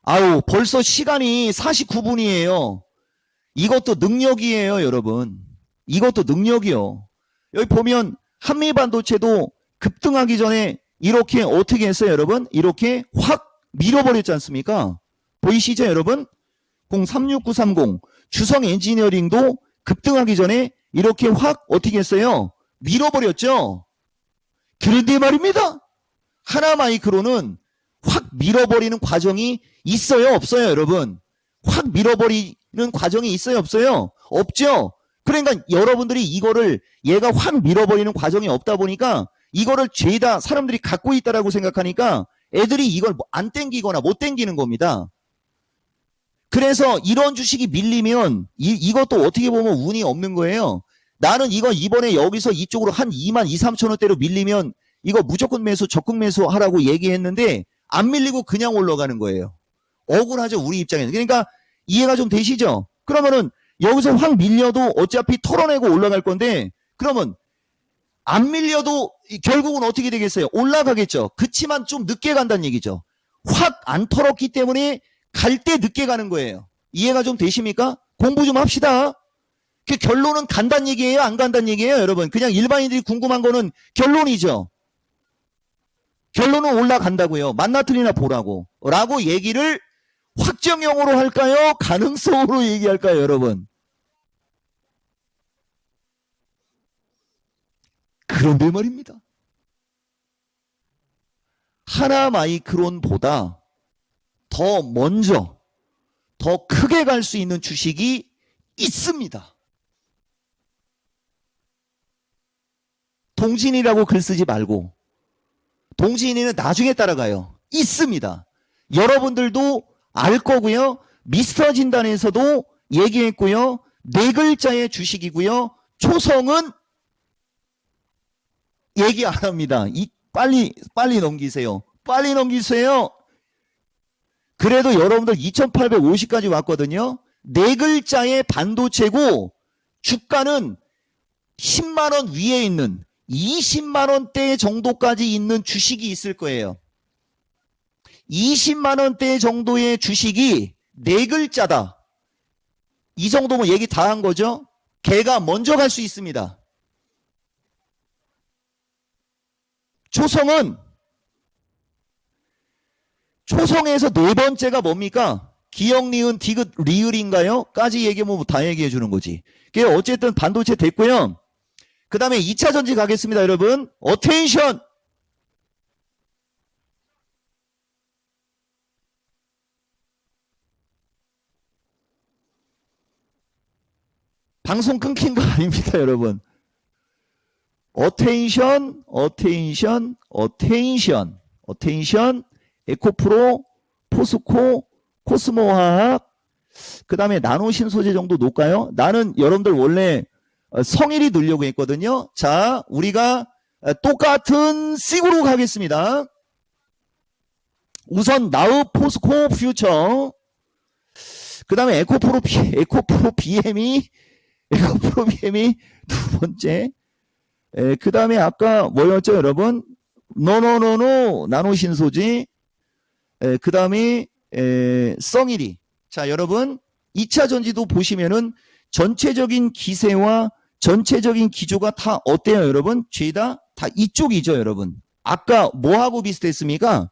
아우, 벌써 시간이 49분이에요. 이것도 능력이에요, 여러분. 이것도 능력이요. 여기 보면 한미반도체도 급등하기 전에 이렇게 어떻게 했어요, 여러분? 이렇게 확 밀어버렸지 않습니까? 보이시죠, 여러분? 036930 주성엔지니어링도 급등하기 전에 이렇게 확 어떻게 했어요? 밀어버렸죠? 그런데 말입니다. 하나마이크로는 확 밀어버리는 과정이 있어요, 없어요, 여러분? 확 밀어버리는 과정이 있어요, 없어요? 없죠? 그러니까 여러분들이 이거를 얘가 확 밀어버리는 과정이 없다 보니까 이거를 죄다 사람들이 갖고 있다라고 생각하니까 애들이 이걸 안 땡기거나 못 땡기는 겁니다. 그래서 이런 주식이 밀리면 이것도 어떻게 보면 운이 없는 거예요. 나는 이거 이번에 여기서 이쪽으로 한 2만 2, 3천 원대로 밀리면 이거 무조건 매수, 적극 매수 하라고 얘기했는데 안 밀리고 그냥 올라가는 거예요. 억울하죠, 우리 입장에서. 그러니까 이해가 좀 되시죠? 그러면은 여기서 확 밀려도 어차피 털어내고 올라갈 건데 그러면 안 밀려도 결국은 어떻게 되겠어요? 올라가겠죠. 그치만 좀 늦게 간다는 얘기죠. 확 안 털었기 때문에 갈 때 늦게 가는 거예요. 이해가 좀 되십니까? 공부 좀 합시다. 그 결론은 간다는 얘기예요? 안 간다는 얘기예요? 여러분, 그냥 일반인들이 궁금한 거는 결론이죠. 결론은 올라간다고요. 만나틀리나 보라고. 라고 얘기를 확정형으로 할까요? 가능성으로 얘기할까요, 여러분? 그런데 말입니다. 하나마이크론보다 더 먼저, 더 크게 갈 수 있는 주식이 있습니다. 동진이라고 글 쓰지 말고 동진이는 나중에 따라가요. 있습니다. 여러분들도 알 거고요. 미스터 진단에서도 얘기했고요. 4글자의 주식이고요. 초성은 얘기 안 합니다. 빨리 넘기세요. 빨리 넘기세요. 그래도 여러분들 2850까지 왔거든요. 4글자의 반도체고 주가는 10만원 위에 있는 20만원대 정도까지 있는 주식이 있을 거예요. 20만원대 정도의 주식이 4글자다. 이 정도면 얘기 다 한 거죠. 걔가 먼저 갈 수 있습니다. 초성에서 4번째가 뭡니까? 기역, 니은, 디귿, 리을인가요? 까지 얘기하면 다 얘기해 주는 거지. 어쨌든 반도체 됐고요. 그 다음에 2차 전지 가겠습니다, 여러분. 어텐션. 방송 끊긴 거 아닙니다, 여러분. 어텐션, 에코프로, 포스코, 코스모화학, 그 다음에 나노신소재 정도 놓을까요? 나는 여러분들 원래 성일이 넣으려고 했거든요. 자, 우리가 똑같은 C으로 가겠습니다. 우선 나우, 포스코, 퓨처, 그 다음에 에코프로 BM이 두 번째. 그 다음에 아까 뭐였죠, 여러분? 나노신소지. 그 다음에 썽일이. 자, 여러분 2차 전지도 보시면은 전체적인 기세와 전체적인 기조가 다 어때요, 여러분? 죄다 다 이쪽이죠, 여러분. 아까 뭐하고 비슷했습니까?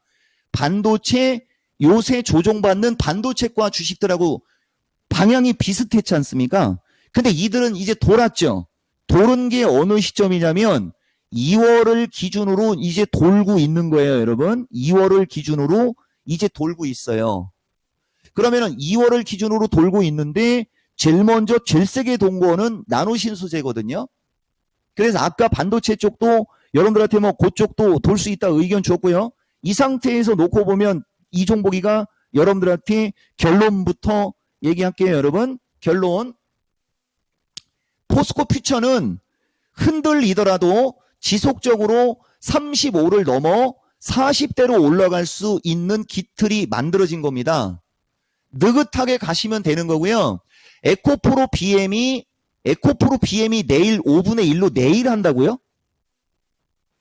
반도체 요새 조종받는 반도체과 주식들하고 방향이 비슷했지 않습니까? 근데 이들은 이제 돌았죠. 도는 게 어느 시점이냐면 2월을 기준으로 이제 돌고 있는 거예요, 여러분. 2월을 기준으로 이제 돌고 있어요. 그러면은 2월을 기준으로 돌고 있는데 제일 먼저 제일 세게 돈 거는 나노신소재거든요. 그래서 아까 반도체 쪽도 여러분들한테 뭐 그쪽도 돌 수 있다 의견 줬고요. 이 상태에서 놓고 보면 이 종목이가 여러분들한테 결론부터 얘기할게요, 여러분. 결론. 포스코 퓨처는 흔들리더라도 지속적으로 35를 넘어 40대로 올라갈 수 있는 기틀이 만들어진 겁니다. 느긋하게 가시면 되는 거고요. 에코프로 BM이 내일 5분의 1로 내일 한다고요?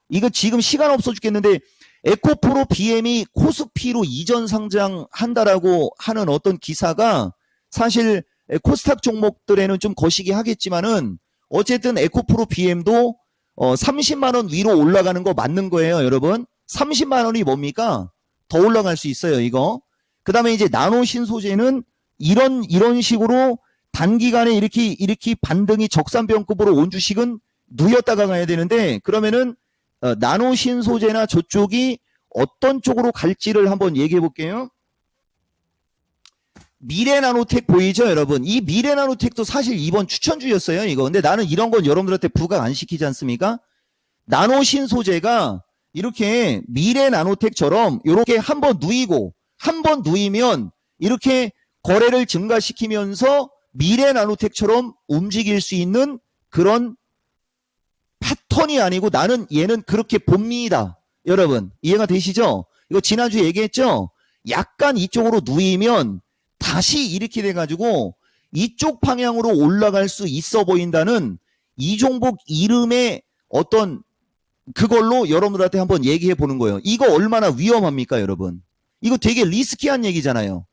이거 지금 시간 없어 죽겠는데 에코프로 BM이 코스피로 이전 상장한다라고 하는 어떤 기사가 사실 코스닥 종목들에는 좀 거시기 하겠지만은 어쨌든 에코프로 BM도 30만 원 위로 올라가는 거 맞는 거예요, 여러분. 30만 원이 뭡니까? 더 올라갈 수 있어요, 이거. 그 다음에 이제 나노신소재는 이런 식으로 단기간에 이렇게 반등이 적산병급으로 온 주식은 누였다가 가야 되는데 그러면은 나노신소재나 저쪽이 어떤 쪽으로 갈지를 한번 얘기해 볼게요. 미래나노텍 보이죠, 여러분? 이 미래나노텍도 사실 이번 추천주였어요, 이거. 근데 나는 이런 건 여러분들한테 부각 안 시키지 않습니까? 나노신소재가 이렇게 미래나노텍처럼 이렇게 한번 누이고 한번 누이면 이렇게 거래를 증가시키면서 미래나노텍처럼 움직일 수 있는 그런 패턴이 아니고 나는 얘는 그렇게 봅니다. 여러분 이해가 되시죠? 이거 지난주에 얘기했죠? 약간 이쪽으로 누이면 다시 이렇게 돼가지고 이쪽 방향으로 올라갈 수 있어 보인다는 이 종목 이름의 어떤 그걸로 여러분들한테 한번 얘기해 보는 거예요. 이거 얼마나 위험합니까, 여러분? 이거 되게 리스키한 얘기잖아요.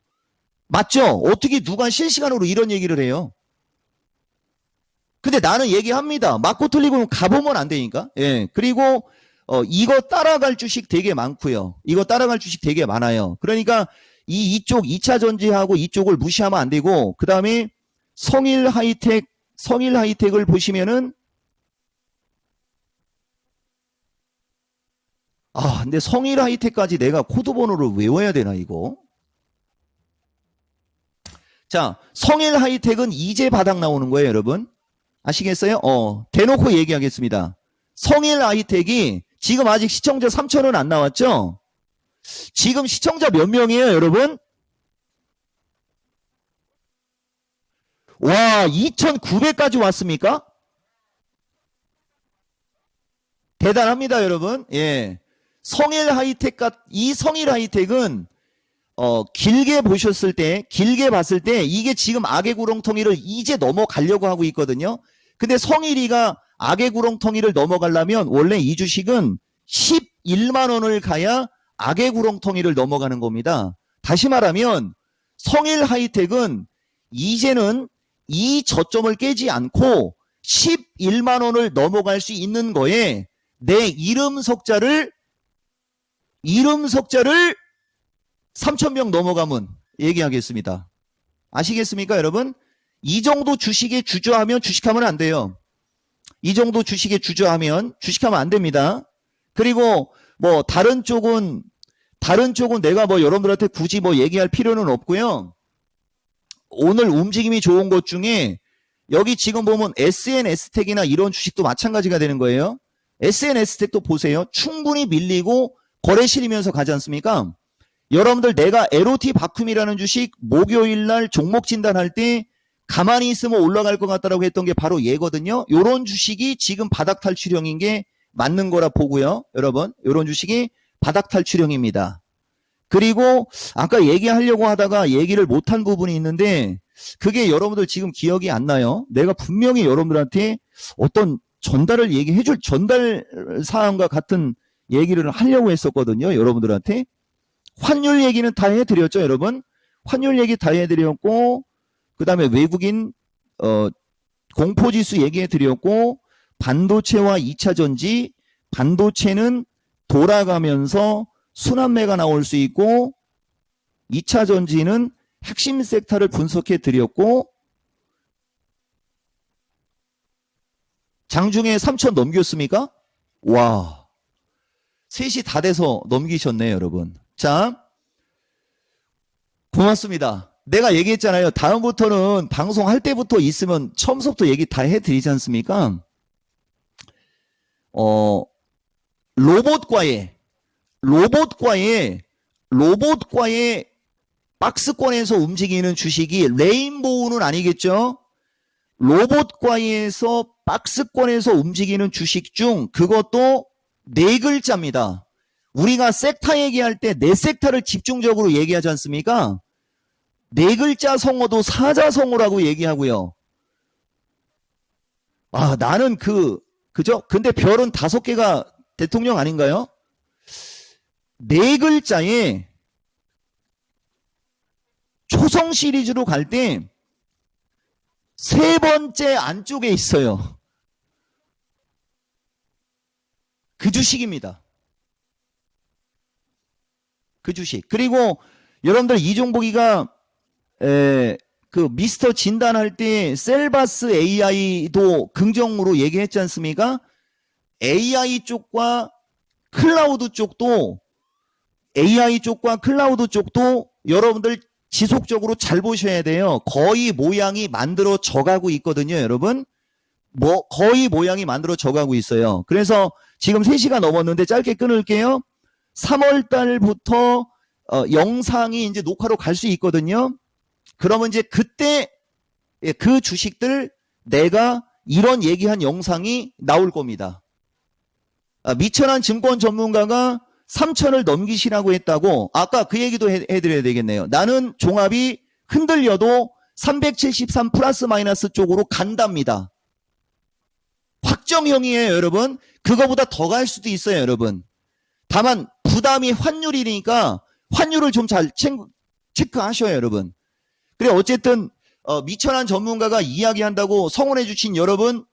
맞죠? 어떻게 누가 실시간으로 이런 얘기를 해요? 근데 나는 얘기합니다. 맞고 틀리고 가보면 안 되니까. 예. 그리고 이거 따라갈 주식 되게 많고요. 이거 따라갈 주식 되게 많아요. 그러니까 이쪽 2차 전지하고 이쪽을 무시하면 안 되고 그 다음에 성일 하이텍을 보시면은 근데 성일 하이텍까지 내가 코드 번호를 외워야 되나 이거? 자, 성일 하이텍은 이제 바닥 나오는 거예요, 여러분. 아시겠어요? 대놓고 얘기하겠습니다. 성일 하이텍이 지금 아직 시청자 3,000원 안 나왔죠? 지금 시청자 몇 명이에요, 여러분? 와, 2,900까지 왔습니까? 대단합니다, 여러분. 예. 이 성일 하이텍은 길게 봤을 때 이게 지금 악의 구렁텅이를 이제 넘어가려고 하고 있거든요. 근데 성일이가 악의 구렁텅이를 넘어가려면 원래 이 주식은 11만 원을 가야 악의 구렁텅이를 넘어가는 겁니다. 다시 말하면 성일 하이텍은 이제는 이 저점을 깨지 않고 11만 원을 넘어갈 수 있는 거에 내 이름 석자를 3,000명 넘어가면 얘기하겠습니다. 아시겠습니까, 여러분? 이 정도 주식에 주저하면 주식하면 안 돼요. 이 정도 주식에 주저하면 주식하면 안 됩니다. 그리고 뭐 다른 쪽은 내가 뭐 여러분들한테 굳이 뭐 얘기할 필요는 없고요. 오늘 움직임이 좋은 것 중에 여기 지금 보면 SNS텍이나 이런 주식도 마찬가지가 되는 거예요. SNS텍도 보세요. 충분히 밀리고 거래 실이면서 가지 않습니까? 여러분들 내가 LOT 바쿰이라는 주식 목요일날 종목 진단할 때 가만히 있으면 올라갈 것 같다라고 했던 게 바로 얘거든요. 요런 주식이 지금 바닥 탈출형인 게 맞는 거라 보고요. 여러분 요런 주식이 바닥 탈출형입니다. 그리고 아까 얘기하려고 하다가 얘기를 못한 부분이 있는데 그게 여러분들 지금 기억이 안 나요. 내가 분명히 여러분들한테 어떤 전달 사항과 같은 얘기를 하려고 했었거든요. 여러분들한테. 환율 얘기는 다 해드렸죠, 여러분. 환율 얘기 다 해드렸고 그 다음에 외국인 공포지수 얘기해드렸고 반도체와 2차 전지, 반도체는 돌아가면서 순환매가 나올 수 있고 2차 전지는 핵심 섹터를 분석해드렸고 장중에 3천 넘겼습니까? 와, 셋이 다 돼서 넘기셨네요, 여러분. 자, 고맙습니다. 내가 얘기했잖아요. 다음부터는 방송할 때부터 있으면 처음부터 얘기 다 해드리지 않습니까? 로봇과의 박스권에서 움직이는 주식이 레인보우는 아니겠죠? 로봇과에서 박스권에서 움직이는 주식 중 그것도 네 글자입니다. 우리가 섹터 얘기할 때 네 섹터를 집중적으로 얘기하지 않습니까? 네 글자 성어도 사자성어라고 얘기하고요. 아, 나는 그죠? 근데 별은 5개가 대통령 아닌가요? 네 글자에 초성 시리즈로 갈 때 세 번째 안쪽에 있어요. 그 주식입니다. 그 주식. 그리고 여러분들 이종복이가 그 미스터 진단할 때 셀바스 AI도 긍정으로 얘기했지 않습니까? AI 쪽과 클라우드 쪽도 여러분들 지속적으로 잘 보셔야 돼요. 거의 모양이 만들어져 가고 있거든요, 여러분. 거의 모양이 만들어져 가고 있어요. 그래서 지금 3시가 넘었는데 짧게 끊을게요. 3월 달부터 영상이 이제 녹화로 갈 수 있거든요. 그러면 이제 그때 그 주식들 내가 이런 얘기한 영상이 나올 겁니다. 미천한 증권 전문가가 3천을 넘기시라고 했다고 아까 그 얘기도 해드려야 되겠네요. 나는 종합이 흔들려도 373 플러스 마이너스 쪽으로 간답니다. 확정형이에요, 여러분. 그거보다 더 갈 수도 있어요, 여러분. 다만 부담이 환율이니까 환율을 좀 잘 체크하셔요, 여러분. 그래 어쨌든 미천한 전문가가 이야기한다고 성원해 주신 여러분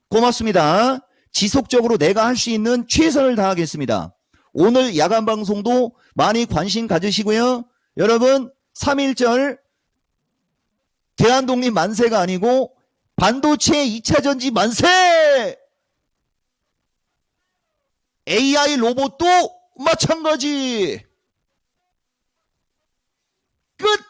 고맙습니다. 지속적으로 내가 할 수 있는 최선을 다하겠습니다. 오늘 야간 방송도 많이 관심 가지시고요. 여러분 3.1절 대한독립 만세가 아니고 반도체 2차 전지 만세! AI 로봇도 마찬가지! 끝!